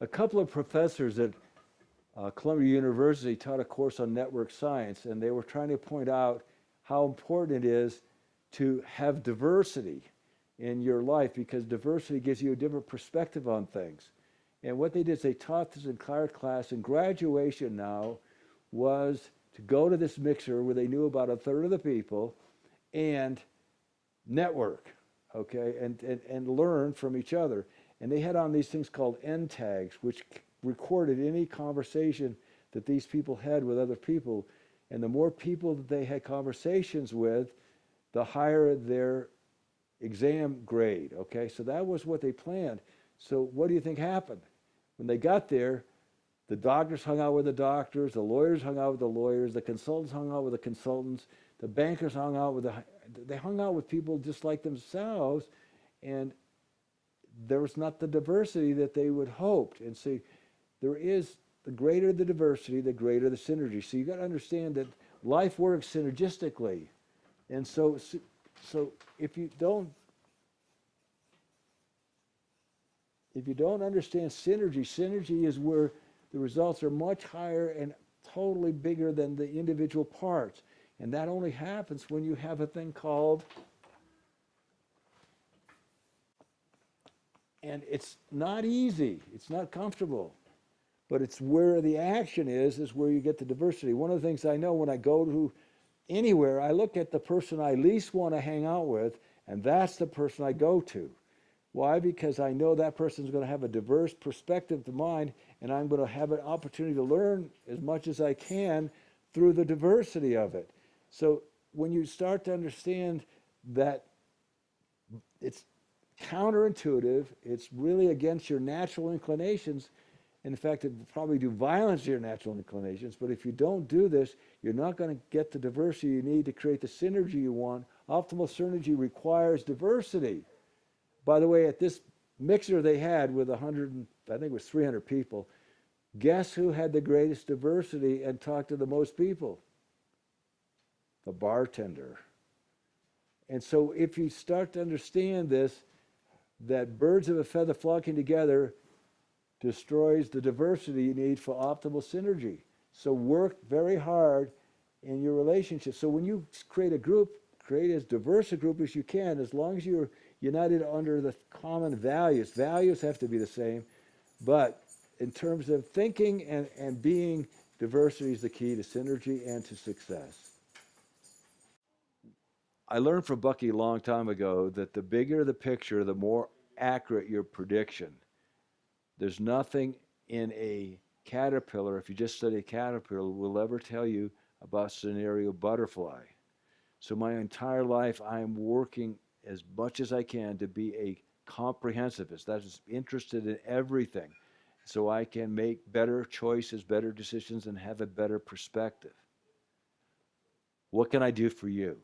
A couple of professors at Columbia University taught a course on network science, and they were trying to point out how important it is to have diversity in your life, because diversity gives you a different perspective on things. And what they did is they taught this entire class, and graduation now was to go to this mixer where they knew about a third of the people and network, okay, and learn from each other. And they had on these things called end tags, which recorded any conversation that these people had with other people. And the more people that they had conversations with, the higher their exam grade, okay? So that was what they planned. So what do you think happened? When they got there, the doctors hung out with the doctors, the lawyers hung out with the lawyers, the consultants hung out with the consultants, the bankers hung out with they hung out with people just like themselves, and there was not the diversity that they would hoped. And see, there is, the greater the diversity, the greater the synergy. So you got to understand that life works synergistically. And so if you don't understand synergy, synergy is where the results are much higher and totally bigger than the individual parts. And that only happens when you have a thing called, and it's not easy, it's not comfortable, but it's where the action is where you get the diversity. One of the things I know when I go to anywhere, I look at the person I least want to hang out with, and that's the person I go to. Why? Because I know that person is going to have a diverse perspective to mine, and I'm going to have an opportunity to learn as much as I can through the diversity of it. So when you start to understand that it's counterintuitive, it's really against your natural inclinations. In fact, it will probably do violence to your natural inclinations, but if you don't do this, you're not going to get the diversity you need to create the synergy you want. Optimal synergy requires diversity. By the way, at this mixer they had with 100, I think it was 300 people, guess who had the greatest diversity and talked to the most people? The bartender. And so if you start to understand this, that birds of a feather flocking together destroys the diversity you need for optimal synergy. So work very hard in your relationship. So when you create a group, create as diverse a group as you can, as long as you're united under the common values. Values have to be the same, but in terms of thinking and being, diversity is the key to synergy and to success. I learned from Bucky a long time ago that the bigger the picture, the more accurate your prediction. There's nothing in a caterpillar, if you just study a caterpillar, will ever tell you about scenario butterfly. So my entire life, I am working as much as I can to be a comprehensivist. That is interested in everything, so I can make better choices, better decisions, and have a better perspective. What can I do for you?